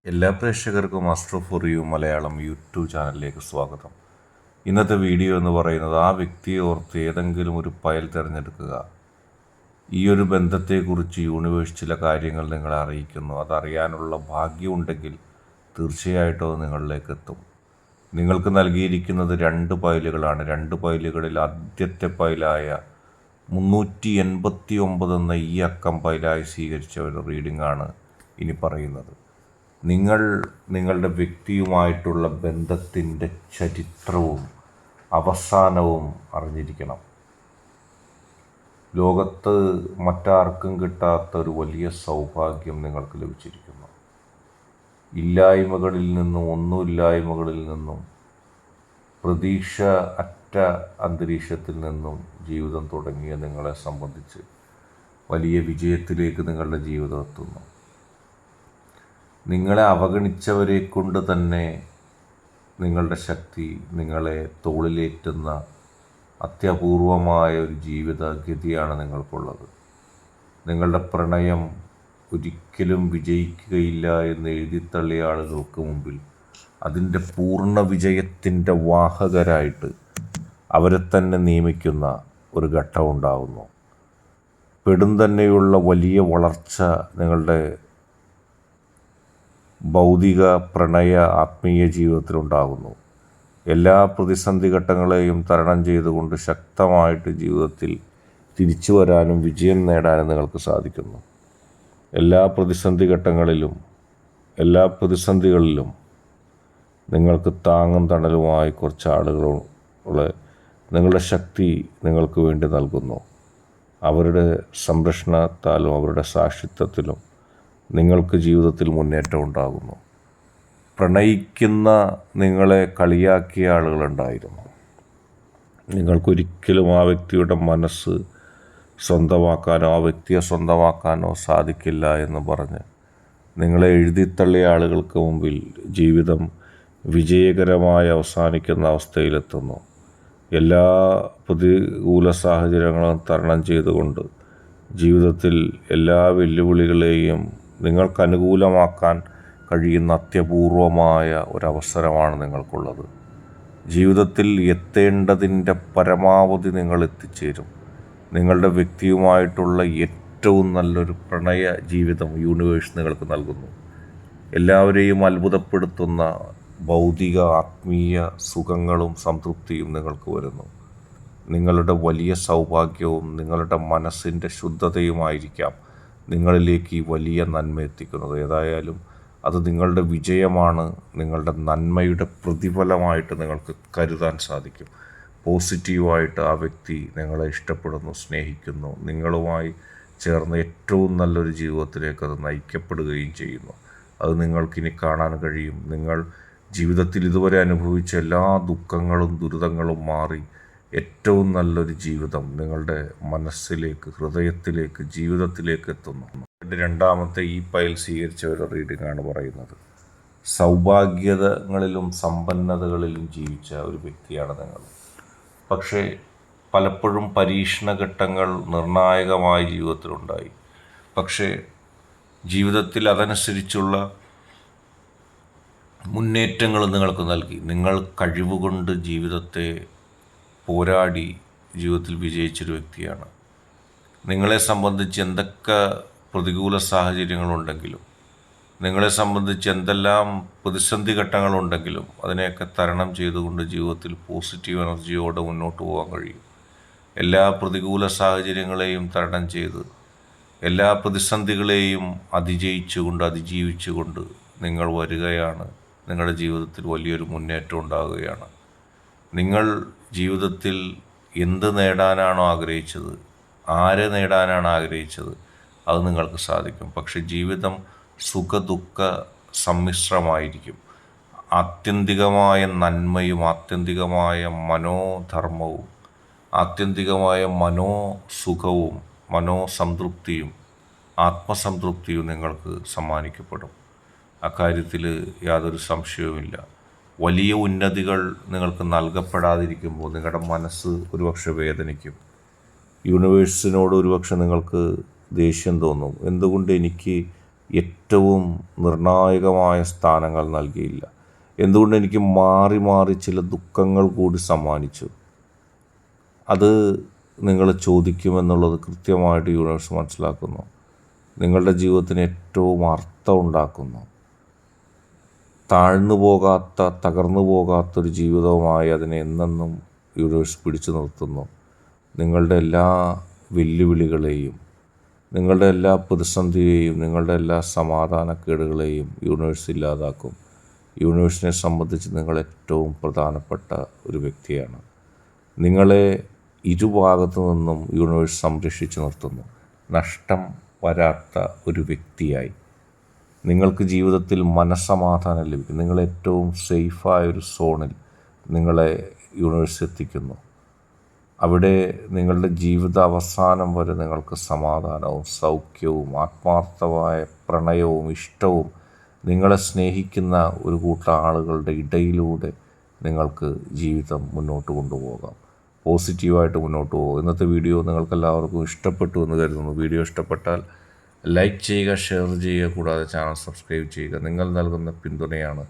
എല്ലാ പ്രേക്ഷകർക്കും master for you Malayalam YouTube ചാനലിലേക്ക് സ്വാഗതം. ഇന്നത്തെ വീഡിയോ എന്ന് പറയുന്നത് ആ വ്യക്തിയെ ഓർത്ത് ഏതെങ്കിലും ഒരു ഫയൽ തിരഞ്ഞെടുക്കുക. ഈ ഒരു ബന്ധത്തെക്കുറിച്ച് യൂണിവേഴ്സ് ചില കാര്യങ്ങൾ നിങ്ങളെ അറിയിക്കുന്നു. അതറിയാനുള്ള ഭാഗ്യമുണ്ടെങ്കിൽ തീർച്ചയായിട്ടും അത് നിങ്ങളിലേക്ക് എത്തും. നിങ്ങൾക്ക് നൽകിയിരിക്കുന്നത് 2 ഫയലുകളാണ്. 2 ഫയലുകളിൽ ആദ്യത്തെ ഫയലായ 389 എന്ന ഈ അക്കം ഫയലായി സ്വീകരിച്ച ഒരു റീഡിംഗാണ് ഇനി പറയുന്നത്. നിങ്ങളുടെ വ്യക്തിയുമായിട്ടുള്ള ബന്ധത്തിൻ്റെ ചരിത്രവും അവസാനവും അറിഞ്ഞിരിക്കണം. ലോകത്ത് മറ്റാർക്കും കിട്ടാത്ത ഒരു വലിയ സൗഭാഗ്യം നിങ്ങൾക്ക് ലഭിച്ചിരിക്കുന്നു. ഇല്ലായ്മകളിൽ നിന്നും, ഒന്നുമില്ലായ്മകളിൽ നിന്നും, പ്രതീക്ഷ അറ്റ അന്തരീക്ഷത്തിൽ നിന്നും ജീവിതം തുടങ്ങിയ നിങ്ങളെ സംബന്ധിച്ച് വലിയ വിജയത്തിലേക്ക് നിങ്ങളുടെ ജീവിതം എത്തുന്നു. നിങ്ങളെ അവഗണിച്ചവരെ കൊണ്ട് തന്നെ നിങ്ങളുടെ ശക്തി നിങ്ങളെ തോളിലേറ്റുന്ന അത്യപൂർവമായ ഒരു ജീവിതഗതിയാണ് നിങ്ങൾക്കുള്ളത്. നിങ്ങളുടെ പ്രണയം ഒരിക്കലും വിജയിക്കുകയില്ല എന്ന് എഴുതിത്തള്ളിയ ആളുകൾക്ക് മുമ്പിൽ അതിൻ്റെ പൂർണ്ണ വിജയത്തിൻ്റെ വാഹകരായിട്ട് അവരെ തന്നെ നിയമിക്കുന്ന ഒരു ഘട്ടമുണ്ടാകുന്നു. പെടും തന്നെയുള്ള വലിയ വളർച്ച നിങ്ങളുടെ ഭൗതിക, പ്രണയ, ആത്മീയ ജീവിതത്തിലുണ്ടാകുന്നു. എല്ലാ പ്രതിസന്ധി ഘട്ടങ്ങളെയും തരണം ചെയ്തുകൊണ്ട് ശക്തമായിട്ട് ജീവിതത്തിൽ തിരിച്ചു വരാനും വിജയം നേടാനും നിങ്ങൾക്ക് സാധിക്കുന്നു. എല്ലാ പ്രതിസന്ധികളിലും നിങ്ങൾക്ക് താങ്ങും തണലുമായി കുറച്ച് ആളുകളെ നിങ്ങളുടെ ശക്തി നിങ്ങൾക്ക് വേണ്ടി നൽകുന്നു. അവരുടെ സംരക്ഷണത്താലും അവരുടെ സാക്ഷിത്വത്തിലും നിങ്ങൾക്ക് ജീവിതത്തിൽ മുന്നേറ്റം ഉണ്ടാകുന്നു. പ്രണയിക്കുന്ന നിങ്ങളെ കളിയാക്കിയ ആളുകളുണ്ടായിരുന്നു. നിങ്ങൾക്കൊരിക്കലും ആ വ്യക്തിയുടെ മനസ്സ് സ്വന്തമാക്കാനോ ആ വ്യക്തിയെ സ്വന്തമാക്കാനോ സാധിക്കില്ല എന്ന് പറഞ്ഞ് നിങ്ങളെ എഴുതിത്തള്ളിയ ആളുകൾക്ക് മുമ്പിൽ ജീവിതം വിജയകരമായി അവസാനിക്കുന്ന അവസ്ഥയിലെത്തുന്നു. എല്ലാ പ്രതികൂല സാഹചര്യങ്ങളും തരണം ചെയ്തുകൊണ്ട് ജീവിതത്തിൽ എല്ലാ വെല്ലുവിളികളെയും നിങ്ങൾക്കനുകൂലമാക്കാൻ കഴിയുന്ന അത്യപൂർവമായ ഒരവസരമാണ് നിങ്ങൾക്കുള്ളത്. ജീവിതത്തിൽ എത്തേണ്ടതിൻ്റെ പരമാവധി നിങ്ങൾ എത്തിച്ചേരും. നിങ്ങളുടെ വ്യക്തിയുമായിട്ടുള്ള ഏറ്റവും നല്ലൊരു പ്രണയ ജീവിതം യൂണിവേഴ്സ് നിങ്ങൾക്ക് നൽകുന്നു. എല്ലാവരെയും അത്ഭുതപ്പെടുത്തുന്ന ഭൗതിക, ആത്മീയ സുഖങ്ങളും സംതൃപ്തിയും നിങ്ങൾക്ക് വരുന്നു. നിങ്ങളുടെ വലിയ സൗഭാഗ്യവും നിങ്ങളുടെ മനസ്സിൻ്റെ ശുദ്ധതയുമായിരിക്കാം നിങ്ങളിലേക്ക് ഈ വലിയ നന്മ എത്തിക്കുന്നത്. ഏതായാലും അത് നിങ്ങളുടെ വിജയമാണ്. നിങ്ങളുടെ നന്മയുടെ പ്രതിഫലമായിട്ട് നിങ്ങൾക്ക് കരുതാൻ സാധിക്കും. പോസിറ്റീവായിട്ട് ആ വ്യക്തി നിങ്ങളെ ഇഷ്ടപ്പെടുന്നു, സ്നേഹിക്കുന്നു. നിങ്ങളുമായി ചേർന്ന് ഏറ്റവും നല്ലൊരു ജീവിതത്തിലേക്ക് അത് നയിക്കപ്പെടുകയും ചെയ്യുന്നു. അത് നിങ്ങൾക്കിനി കാണാൻ കഴിയും. നിങ്ങൾ ജീവിതത്തിൽ ഇതുവരെ അനുഭവിച്ച എല്ലാ ദുഃഖങ്ങളും ദുരിതങ്ങളും മാറി ഏറ്റവും നല്ലൊരു ജീവിതം നിങ്ങളുടെ മനസ്സിലേക്ക്, ഹൃദയത്തിലേക്ക്, ജീവിതത്തിലേക്ക് എത്തുന്നു. രണ്ടാമത്തെ ഈ ഫയൽ സ്വീകരിച്ച ഒരു റീഡിംഗാണ് പറയുന്നത്. സൗഭാഗ്യങ്ങളിലും സമ്പന്നതകളിലും ജീവിച്ച ഒരു വ്യക്തിയാണ് നിങ്ങൾ. പക്ഷേ പലപ്പോഴും പരീക്ഷണഘട്ടങ്ങൾ നിർണായകമായ ജീവിതത്തിലുണ്ടായി. പക്ഷേ ജീവിതത്തിൽ അതനുസരിച്ചുള്ള മുന്നേറ്റങ്ങൾ നിങ്ങൾക്ക് നൽകി. നിങ്ങൾ കഴിവുകൊണ്ട് ജീവിതത്തെ പോരാടി ജീവിതത്തിൽ വിജയിച്ചൊരു വ്യക്തിയാണ്. നിങ്ങളെ സംബന്ധിച്ച് എന്തൊക്കെ പ്രതികൂല സാഹചര്യങ്ങളുണ്ടെങ്കിലും, നിങ്ങളെ സംബന്ധിച്ച് എന്തെല്ലാം പ്രതിസന്ധി ഘട്ടങ്ങളുണ്ടെങ്കിലും അതിനെയൊക്കെ തരണം ചെയ്തുകൊണ്ട് ജീവിതത്തിൽ പോസിറ്റീവ് എനർജിയോടെ മുന്നോട്ട് പോകാൻ കഴിയും. എല്ലാ പ്രതികൂല സാഹചര്യങ്ങളെയും തരണം ചെയ്ത് എല്ലാ പ്രതിസന്ധികളെയും അതിജീവിച്ചുകൊണ്ട് നിങ്ങൾ വരികയാണ്. നിങ്ങളുടെ ജീവിതത്തിൽ വലിയൊരു മുന്നേറ്റം ഉണ്ടാകുകയാണ്. നിങ്ങൾ ജീവിതത്തിൽ എന്ത് നേടാനാണോ ആഗ്രഹിച്ചത്, ആരെ നേടാനാണ് ആഗ്രഹിച്ചത്, അത് നിങ്ങൾക്ക് സാധിക്കും. പക്ഷെ ജീവിതം സുഖദുഃഖ സമ്മിശ്രമായിരിക്കും. ആത്യന്തികമായ നന്മയും ആത്യന്തികമായ മനോധർമ്മവും ആത്യന്തികമായ മനോസുഖവും മനോസംതൃപ്തിയും ആത്മസംതൃപ്തിയും നിങ്ങൾക്ക് സമ്മാനിക്കപ്പെടും. അക്കാര്യത്തിൽ യാതൊരു സംശയവുമില്ല. വലിയ ഉന്നതികൾ നിങ്ങൾക്ക് നൽകപ്പെടാതിരിക്കുമ്പോൾ നിങ്ങളുടെ മനസ്സ് ഒരുപക്ഷെ വേദനിക്കും. യൂണിവേഴ്സിനോട് ഒരുപക്ഷെ നിങ്ങൾക്ക് ദേഷ്യം തോന്നും. എന്തുകൊണ്ട് എനിക്ക് ഏറ്റവും നിർണായകമായ സ്ഥാനങ്ങൾ നൽകിയില്ല. എന്തുകൊണ്ട് എനിക്ക് മാറി മാറി ചില ദുഃഖങ്ങൾ കൂടി സമ്മാനിച്ചു. അത് നിങ്ങൾ ചോദിക്കുമെന്നുള്ളത് കൃത്യമായിട്ട് യൂണിവേഴ്സ് മനസ്സിലാക്കുന്നു. നിങ്ങളുടെ ജീവിതത്തിന് ഏറ്റവും അർത്ഥം ഉണ്ടാക്കുന്നു. താഴ്ന്നു പോകാത്ത, തകർന്നു പോകാത്തൊരു ജീവിതവുമായി അതിനെ എന്നെന്നും യൂണിവേഴ്സ് പിടിച്ചു നിർത്തുന്നു. നിങ്ങളുടെ എല്ലാ വെല്ലുവിളികളെയും, നിങ്ങളുടെ എല്ലാ പ്രതിസന്ധിയെയും, നിങ്ങളുടെ എല്ലാ സമാധാനക്കേടുകളെയും യൂണിവേഴ്സ് ഇല്ലാതാക്കും. യൂണിവേഴ്സിനെ സംബന്ധിച്ച് നിങ്ങൾ ഏറ്റവും പ്രധാനപ്പെട്ട ഒരു വ്യക്തിയാണ്. നിങ്ങളെ ഇരുഭാഗത്തു നിന്നും യൂണിവേഴ്സ് സംരക്ഷിച്ചു നിർത്തുന്നു. നഷ്ടം വരാത്ത ഒരു വ്യക്തിയായി നിങ്ങൾക്ക് ജീവിതത്തിൽ മനസ്സമാധാനം ലഭിക്കും. നിങ്ങൾ ഏറ്റവും സേഫായൊരു സോണിൽ നിങ്ങളെ യൂണിവേഴ്സ് എത്തിക്കുന്നു. അവിടെ നിങ്ങളുടെ ജീവിത അവസാനം വരെ നിങ്ങൾക്ക് സമാധാനവും സൗഖ്യവും ആത്മാർത്ഥമായ പ്രണയവും ഇഷ്ടവും നിങ്ങളെ സ്നേഹിക്കുന്ന ഒരു കൂട്ടം ആളുകളുടെ ഇടയിലൂടെ നിങ്ങൾക്ക് ജീവിതം മുന്നോട്ട് കൊണ്ടുപോകാം. പോസിറ്റീവായിട്ട് മുന്നോട്ട് പോകും. ഇന്നത്തെ വീഡിയോ നിങ്ങൾക്കെല്ലാവർക്കും ഇഷ്ടപ്പെട്ടു എന്ന് കരുതുന്നു. വീഡിയോ ഇഷ്ടപ്പെട്ടാൽ ലൈക്ക് ചെയ്യുക, ഷെയർ ചെയ്യുക, കൂടാതെ ചാനൽ സബ്സ്ക്രൈബ് ചെയ്യുക. നിങ്ങൾ നൽകുന്ന പിന്തുണയാണ്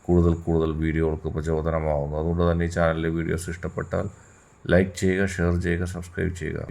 കൂടുതൽ വീഡിയോകൾക്ക് പ്രചോദനമാകുന്നത്. അതുകൊണ്ട് തന്നെ ഈ ചാനലിലെ വീഡിയോസ് ഇഷ്ടപ്പെട്ടാൽ ലൈക്ക് ചെയ്യുക, ഷെയർ ചെയ്യുക, സബ്സ്ക്രൈബ് ചെയ്യുക.